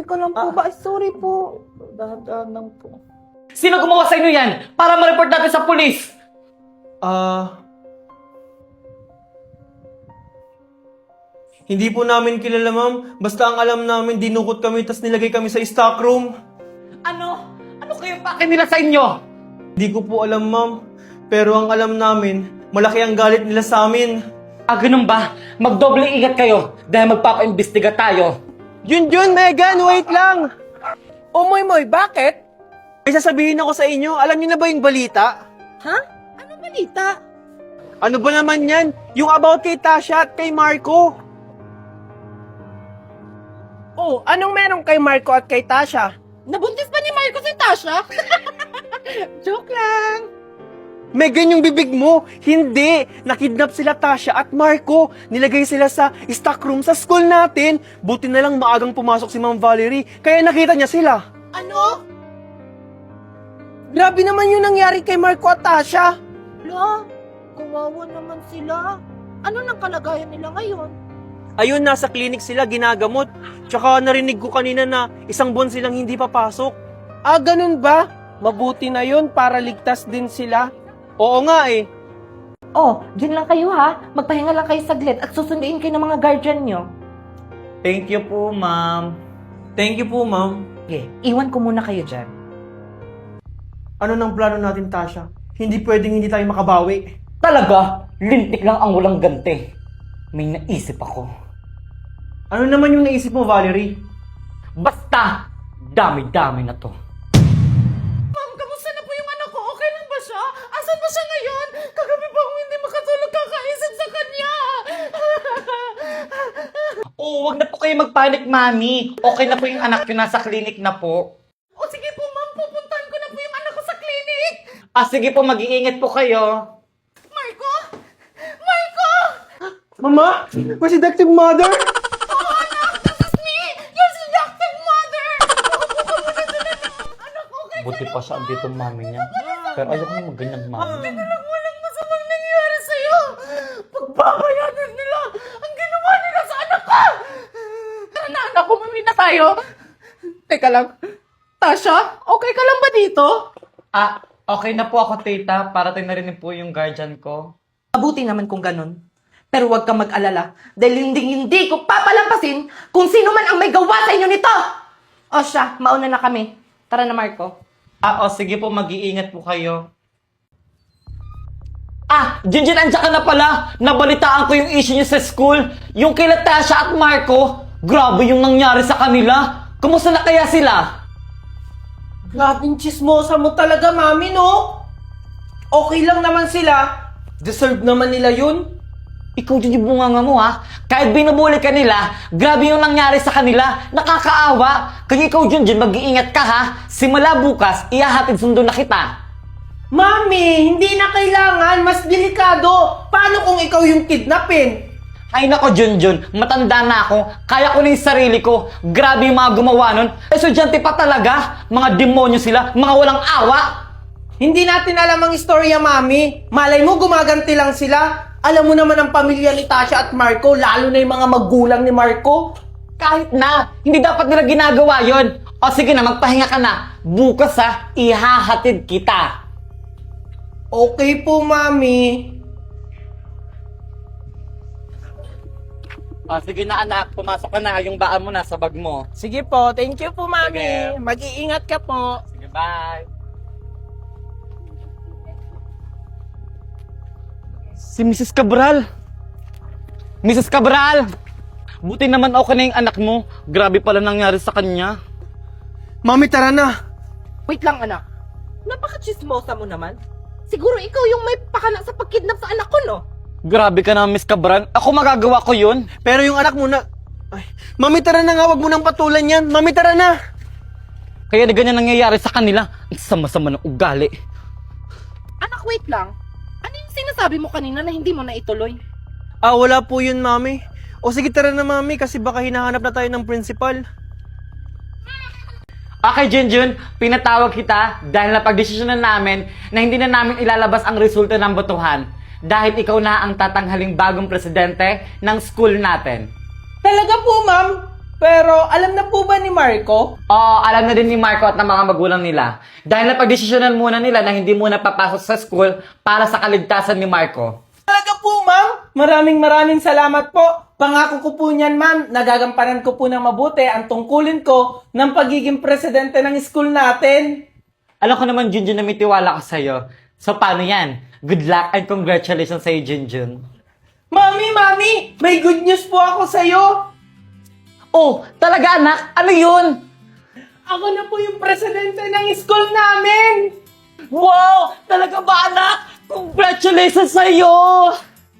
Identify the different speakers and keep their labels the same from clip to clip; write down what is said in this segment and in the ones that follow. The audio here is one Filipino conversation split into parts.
Speaker 1: Teka lang po ba? Ay, sorry po. Dahan-dahan lang po.
Speaker 2: Sino gumawa sa inyo yan? Para ma-report natin sa pulis!
Speaker 3: Hindi po namin kilala, ma'am. Basta ang alam namin, dinukot kami tas nilagay kami sa stock room.
Speaker 2: Ano? Ano kayo pake nila sa inyo?
Speaker 3: Hindi ko po alam, ma'am. Pero ang alam namin, malaki ang galit nila sa amin.
Speaker 2: Ganun ba? Magdoble ingat kayo dahil magpapaimbestiga tayo.
Speaker 3: Junjun, Megan, wait lang!
Speaker 1: Moy, bakit?
Speaker 3: May sasabihin ako sa inyo, alam niyo na ba yung balita?
Speaker 1: Ha? Ano balita?
Speaker 3: Ano ba naman yan? Yung about kay Tasha at kay Marco.
Speaker 1: Oh, anong meron kay Marco at kay Tasha? Nabuntis pa ni Marco si Tasha? Joke lang.
Speaker 3: Megan, yung bibig mo! Hindi! Nakidnap sila Tasha at Marco. Nilagay sila sa stock room sa school natin. Buti na lang maagang pumasok si Ma'am Valerie, kaya nakita niya sila.
Speaker 1: Ano? Grabe naman yung nangyari kay Marco at Tasha. La, kawawa naman sila. Ano nang kalagayan nila ngayon?
Speaker 3: Ayun, nasa clinic sila, ginagamot. Tsaka narinig ko kanina na isang buwan silang hindi papasok.
Speaker 1: Ganun ba? Mabuti na yun para ligtas din sila.
Speaker 3: Oo nga eh.
Speaker 4: Oh, dyan lang kayo ha. Magpahinga lang kayo saglit at susunduin kayo ng mga guardian nyo.
Speaker 2: Thank you po, ma'am.
Speaker 3: Thank you po, ma'am.
Speaker 4: Okay, iwan ko muna kayo dyan.
Speaker 3: Ano nang plano natin, Tasha? Hindi pwedeng hindi tayo makabawi.
Speaker 2: Talaga? Lintik lang ang walang ganti. May naisip ako.
Speaker 3: Ano naman yung naisip mo, Valerie?
Speaker 2: Basta, dami-dami na to.
Speaker 1: Ma'am, kamusta na po yung anak ko? Okay lang ba siya? Asan ba siya ngayon? Kagabi pa akong hindi makatulog kakaisip sa kanya.
Speaker 2: Wag na po kayo magpanik, mami. Okay na po yung anak nyo, nasa clinic na po.
Speaker 1: O sige po, ma'am, pupuntahan ko na po yung anak ko sa clinic.
Speaker 2: Sige po, mag-iingat po kayo.
Speaker 1: Marco? Marco!
Speaker 3: Mama? Where's the adoptive mother?
Speaker 1: Oh, anak, this is me! Your seductive mother! Nakukuha mo na sila ng anak ko. Okay
Speaker 2: Buti pa siya andito ang mami niya. Pero ayoko na magganyan, mami.
Speaker 1: lang walang masamang nangyari sa'yo. Pagbabayanan nila ang ginawa nila sa anak ko. Tara na, anak, umuwi na tayo. Teka lang. Tasha, okay ka lang ba dito?
Speaker 2: Okay na po ako, tita. Parating na rin po yung guardian ko.
Speaker 4: Mabuti naman kung ganun. Pero huwag kang mag-alala dahil hindi ko papalampasin kung sino man ang may gawa sa inyo nito. O siya, mauna na kami. Tara na, Marco.
Speaker 2: Sige po, mag-iingat po kayo. Jinjin, andyan ka na pala. Nabalitaan ko yung issue niyo sa school. Yung kila Tasha at Marco. Grabe yung nangyari sa kanila. Kumusta na kaya sila?
Speaker 1: Grabing chismosa mo talaga, mami, no? Okay lang naman sila. Deserve naman nila yun.
Speaker 2: Ikaw dyan yung bunganga mo, ha? Kahit binubuli ka nila, grabe yung nangyari sa kanila. Nakakaawa. Kaya ikaw dyan, mag-iingat ka, ha? Simula bukas, ihahatid sundo na kita.
Speaker 1: Mami, hindi na kailangan. Mas delikado. Paano kung ikaw yung kidnapin?
Speaker 2: Ay nako, Junjun, matanda na ako. Kaya ko na yung sarili ko. Grabe yung mga gumawa nun. Estudyante pa talaga. Mga demonyo sila. Mga walang awa.
Speaker 1: Hindi natin alam ang istorya, mami. Malay mo, gumaganti lang sila. Alam mo naman ang pamilya ni Tasha at Marco, lalo na yung mga magulang ni Marco.
Speaker 2: Kahit na, hindi dapat nila ginagawa yon. O sige na, magpahinga ka na. Bukas ha, ihahatid kita.
Speaker 1: Okay po, mami.
Speaker 2: Sige na anak, pumasok ka na. Yung baan mo nasa bag mo.
Speaker 1: Sige po, thank you po, mami.
Speaker 2: Sige.
Speaker 1: Mag-iingat ka po.
Speaker 2: Sige, bye. Si Mrs. Cabral. Mrs. Cabral! Buti naman okay na yung anak mo. Grabe pala nangyari sa kanya.
Speaker 3: Mami, tara na.
Speaker 1: Wait lang, anak. Napaka-chismosa mo naman. Siguro ikaw yung may pakana sa pagkidnap sa anak ko, no?
Speaker 2: Grabe ka na, Miss Cabral. Ako magagawa ko yun.
Speaker 3: Pero yung anak mo na... Ay, Mami, tara na nga, wag mo nang patulan yan. Mami, tara na.
Speaker 2: Kaya na ganyan nangyayari sa kanila. Ang sama-sama ng ugali.
Speaker 1: Anak, wait lang. Ano yung sinasabi mo kanina na hindi mo na ituloy?
Speaker 3: Wala po yun, Mami. O sige, tara na, Mami, kasi baka hinahanap na tayo ng principal.
Speaker 2: Okay, Junjun, pinatawag kita dahil napagdesisyonan namin na hindi na namin ilalabas ang resulta ng botohan dahil ikaw na ang tatanghaling bagong presidente ng school natin.
Speaker 1: Talaga po, ma'am?
Speaker 5: Pero alam na po ba ni Marco?
Speaker 2: Oo, alam na din ni Marco at ng mga magulang nila. Dahil napagdesisyonan muna nila na hindi muna papasok sa school para sa kaligtasan ni Marco.
Speaker 5: Talaga po, ma'am. Maraming salamat po. Pangako ko po niyan, ma'am. Nagagampanan ko po ng mabuti ang tungkulin ko ng pagiging presidente ng school natin.
Speaker 2: Alam ko naman, Junjun, na may tiwala ko sa'yo. So, paano yan? Good luck and congratulations sa'yo, Junjun.
Speaker 5: Mami! May good news po ako sa'yo.
Speaker 2: Oh, talaga anak? Ano yun?
Speaker 5: Ako na po yung presidente ng school namin.
Speaker 2: Wow! Talaga ba anak? Congratulations sa'yo!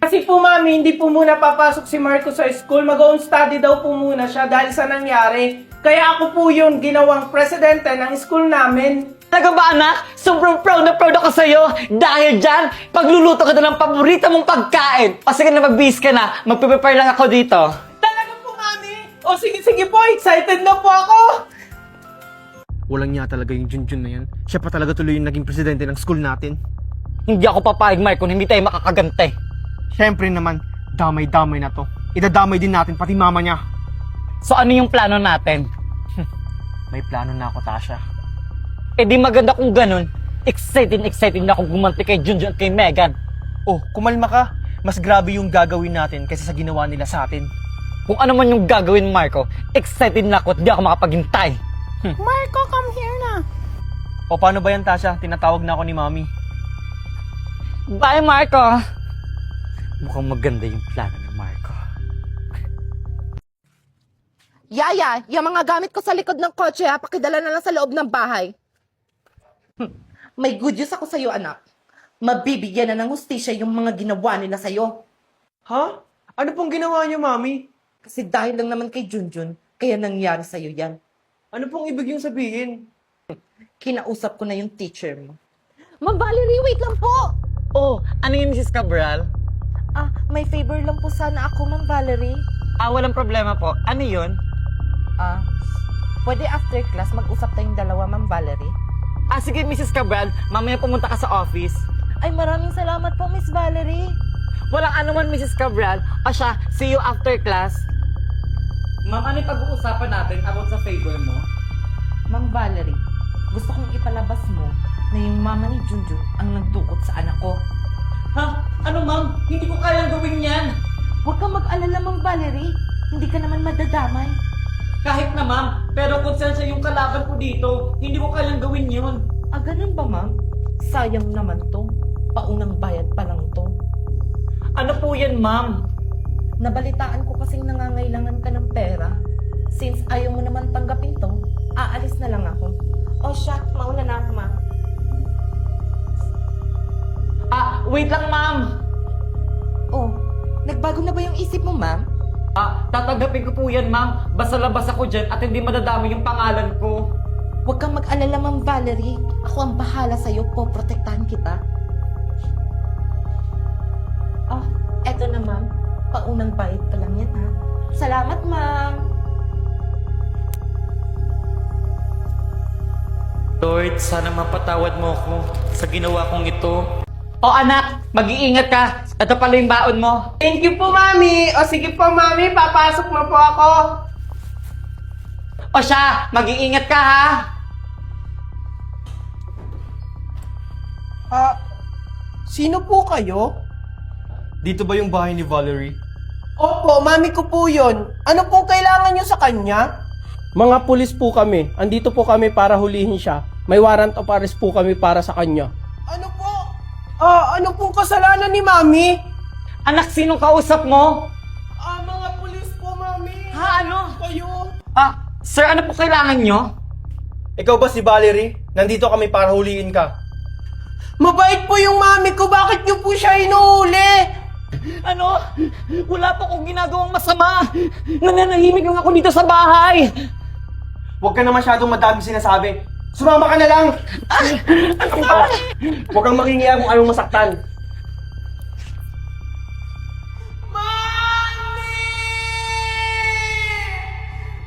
Speaker 5: Kasi po, mami, hindi po muna papasok si Marco sa school. Mag-own study daw po muna siya dahil sa nangyari. Kaya ako po yung ginawang presidente ng school namin.
Speaker 2: Talaga ba anak? Sobrang proud na proud ako sa'yo. Dahil dyan, pagluluto ka na ng paborito mong pagkain. O sige na, mag-bihis ka na. Magpe-prepare lang ako dito.
Speaker 5: Talaga po, mami. O sige po, excited na po ako.
Speaker 3: Walang niya talaga yung Junjun na yan. Siya pa talaga tuloy yung naging presidente ng school natin.
Speaker 2: Hindi ako papayag, Marco, na hindi tayo makakagante.
Speaker 3: Siyempre naman, damay-damay na to. Idadamay din natin, pati mama niya.
Speaker 2: So ano yung plano natin?
Speaker 3: May plano na ako, Tasha.
Speaker 2: Eh di maganda kung ganun. Excited na akong gumanti kay Junjun at kay Megan.
Speaker 3: Oh, kumalma ka. Mas grabe yung gagawin natin kaysa sa ginawa nila sa atin.
Speaker 2: Kung ano man yung gagawin, Marco, excited na ako at di ako makapaghintay.
Speaker 5: Marco, come here na.
Speaker 3: O paano ba yan, Tasha? Tinatawag na ako ni Mami.
Speaker 2: Bye, Marco! Mukhang maganda yung plano ni Marco.
Speaker 4: Yaya, yung mga gamit ko sa likod ng kotse ha, pakidala na lang sa loob ng bahay. May good news ako sa'yo, anak. Mabibigyan na ng hustisya yung mga ginawa nila sa'yo.
Speaker 3: Ha? Ano pong ginawa niyo, Mami?
Speaker 4: Kasi dahil lang naman kay Junjun, kaya nangyari sa'yo yan.
Speaker 3: Ano pong ibig yung sabihin?
Speaker 4: Kinausap ko na yung teacher mo. Ma'am Valerie, wait lang po!
Speaker 2: Oh, ano yun, Mrs. Cabral?
Speaker 4: May favor lang po sana ako, Ma'am Valerie.
Speaker 2: Walang problema po. Ano yun?
Speaker 4: Pwede after class mag-usap tayong dalawa, Ma'am Valerie?
Speaker 2: Sige, Mrs. Cabral. Mamaya pumunta ka sa office.
Speaker 4: Ay, maraming salamat po, Miss Valerie.
Speaker 2: Walang anuman, Mrs. Cabral. Siya, see you after class. Ma'am, ano yung pag-uusapan natin about sa favor mo?
Speaker 4: Ma'am Valerie, gusto kong ipalabas mo na yung mama ni Junjun ang nagdukot sa anak ko.
Speaker 2: Ha? Ano, ma'am? Hindi ko kayang gawin yan.
Speaker 4: Huwag kang mag-alala, Ma'am Valerie. Hindi ka naman madadamay.
Speaker 2: Kahit na, ma'am. Pero konsensya yung kalaban ko dito. Hindi ko kayang gawin yun.
Speaker 4: Ganun ba, Ma'am? Sayang naman to. Paunang bayad pa lang to.
Speaker 2: Ano po yan, ma'am?
Speaker 4: Nabalitaan ko kasing nangangailangan ka ng pera. Since ayaw mo naman tanggapin to, aalis na lang ako. O siya, mauna na ako, Ma'am.
Speaker 2: Wait lang, ma'am.
Speaker 4: Oh, nagbago na ba yung isip mo, Ma'am?
Speaker 2: Tatanggapin ko po yan, ma'am. Basta labas ako dyan at hindi madadami yung pangalan ko.
Speaker 4: Huwag kang mag-alala, Ma'am Valerie. Ako ang bahala sa'yo, poprotektahan kita. Eto na, Ma'am. Paunang bayad pa lang yan, ha? Salamat, Ma'am.
Speaker 2: Lord, sana mapatawad mo ako sa ginawa kong ito. Anak, mag-iingat ka. Ito pala yung baon mo.
Speaker 5: Thank you po, mami. O sige po, mami. Papasok na po ako.
Speaker 2: Siya, mag-iingat ka, ha?
Speaker 5: Sino po kayo?
Speaker 3: Dito ba yung bahay ni Valerie?
Speaker 5: Opo, mami ko po yun. Ano po kailangan nyo sa kanya? Mga pulis po kami. Andito po kami para hulihin siya. May warrant of arrest po kami para sa kanya. Ano po? Ano pong kasalanan ni mami?
Speaker 2: Anak, sinong kausap mo?
Speaker 5: Mga pulis po, mami.
Speaker 2: Ano?
Speaker 5: Kayo?
Speaker 2: Sir, ano po kailangan nyo?
Speaker 3: Ikaw ba si Valerie? Nandito kami para huliin ka.
Speaker 5: Mabait po yung mami ko. Bakit nyo po siya inuuli?
Speaker 2: Ano? Wala po akong ginagawang masama. Nananahimik lang ako dito sa bahay.
Speaker 3: Huwag ka na masyadong madami sinasabi. Sumama ka na lang! Huwag kang makingiya kung anong masaktan.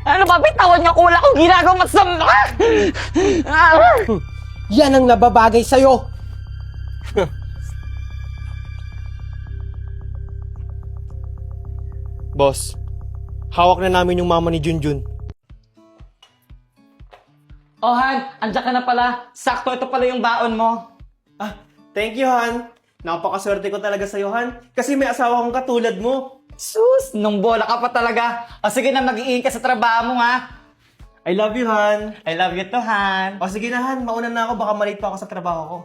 Speaker 2: Ano ba? Bitawan niyo ko. Wala akong ginagawang masama.
Speaker 5: Yan ang nababagay sa'yo.
Speaker 3: Boss, hawak na namin yung mama ni Junjun.
Speaker 2: Oh, Han, andyan ka na pala. Sakto, ito pala yung baon mo.
Speaker 3: Ah, thank you, Han. Napakaswerte ko talaga sa'yo, Han. Kasi may asawa kong katulad mo.
Speaker 2: Sus, nung bola ka pa talaga. O sige na, mag-iingat ka sa trabaho mo, ha?
Speaker 3: I love you, Han.
Speaker 2: I love you too, Han.
Speaker 3: O sige na, Han. Mauna na ako. Baka malate pa ako sa trabaho ko.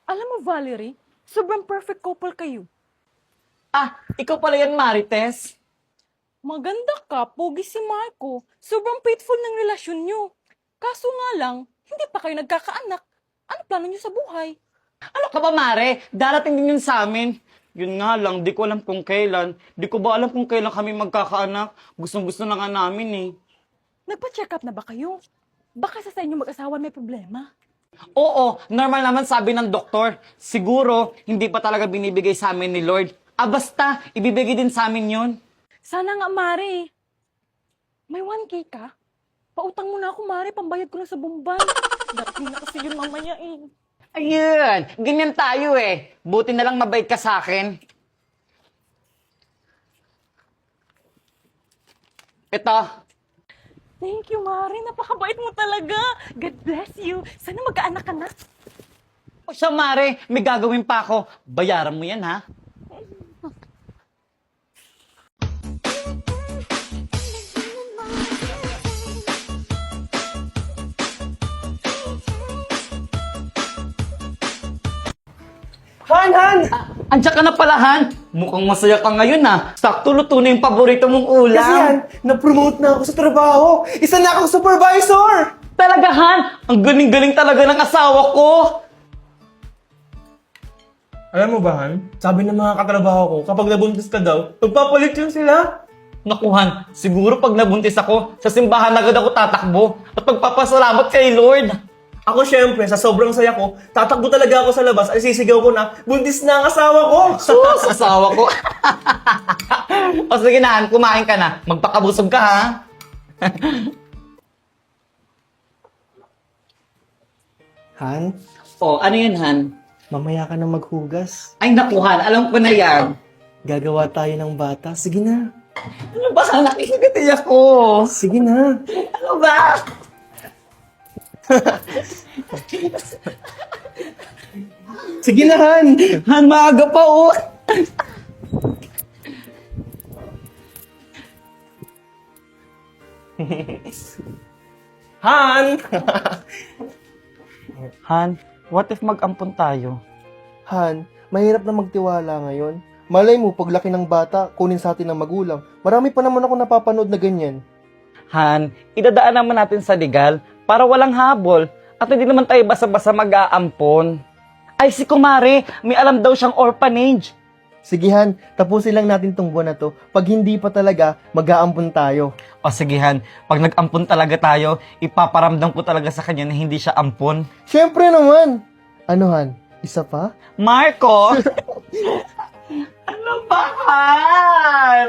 Speaker 1: Alam mo, Valerie, sobrang perfect couple kayo.
Speaker 2: Ah, ikaw pala yan, Marites.
Speaker 1: Maganda ka, pogi si Marco. Sobrang faithful ng relasyon nyo. Kaso nga lang, hindi pa kayo nagkakaanak. Ano plano nyo sa buhay?
Speaker 2: Ano ka ba, Mare? Darating din yun sa amin. Yun nga lang, di ko alam kung kailan. Di ko ba alam kung kailan kami magkakaanak? Gustong-gusto na nga namin eh.
Speaker 1: Nagpa-check up na ba kayo? Baka sa inyo mag-asawa may problema.
Speaker 2: Oo, normal naman sabi ng doktor. Siguro, hindi pa talaga binibigay sa amin ni Lord. Ah, basta, ibibigay din sa amin yun.
Speaker 1: Sana nga, Mare. May 1K ka? Pautang mo na ako, Mare. Pambayad ko na sa bumban. Darating na kasi yun mamaya eh.
Speaker 2: Ayun, ganyan tayo eh. Buti na lang mabait ka sa akin. Ito.
Speaker 1: Thank you, Mare. Napakabait mo talaga. God bless you. Sana magkaanak ka na.
Speaker 2: O siya, Mare, may gagawin pa ako. Bayaran mo yan, ha?
Speaker 3: Han, Han!
Speaker 2: Andiyan ka na pala, Han. Mukhang masaya ka ngayon, ha? Sakto luto na yung paborito mong ulam.
Speaker 3: Kasi Han, na-promote na ako sa trabaho. Isa na akong supervisor!
Speaker 2: Talaga, Han? Ang galing-galing talaga ng asawa ko.
Speaker 3: Alam mo ba, Han? Sabi ng mga katrabaho ko, kapag nabuntis ka daw, magpapalit yun sila.
Speaker 2: Naku, Han, siguro pag nabuntis ako, sa simbahan agad ako tatakbo at magpapasalamat kay Lord.
Speaker 3: Ako syempre, sa sobrang saya ko, tatakbo talaga ako sa labas at sisigaw ko na, buntis na ang asawa ko!
Speaker 2: Sus, asawa ko. O sige na, Han, kumain ka na. Magpakabusog ka, ha?
Speaker 3: Han,
Speaker 2: O, ano yun, Han?
Speaker 3: mamaya ka na maghugas.
Speaker 2: Ay, naku, Han, alam ko na yan.
Speaker 3: Gagawa tayo ng bata. Sige na.
Speaker 2: Ano ba, Han? Nakikigati ako.
Speaker 3: Sige na.
Speaker 2: Ano ba?
Speaker 3: Sige na, Han.
Speaker 2: Han, maaga pa, oh.
Speaker 3: Han!
Speaker 2: Han, what if mag-ampon tayo?
Speaker 6: Han, mahirap na magtiwala ngayon. Malay mo, paglaki ng bata, kunin sa atin ng magulang. Marami pa naman ako napapanood na ganyan.
Speaker 2: Han, idadaan naman natin sa legal para walang habol at hindi naman tayo basa-basa mag-aampon. Ay, si Kumare, may alam daw siyang orphanage.
Speaker 6: Sige Han, tapusin lang natin tong buwan na to. Pag hindi pa talaga, mag-aampon tayo.
Speaker 2: O sige, Han, pag nag-ampon talaga tayo, ipaparamdam ko talaga sa kanya na hindi siya ampon.
Speaker 6: Siyempre naman! Ano Han, isa pa?
Speaker 2: Marco! Ano ba, Han?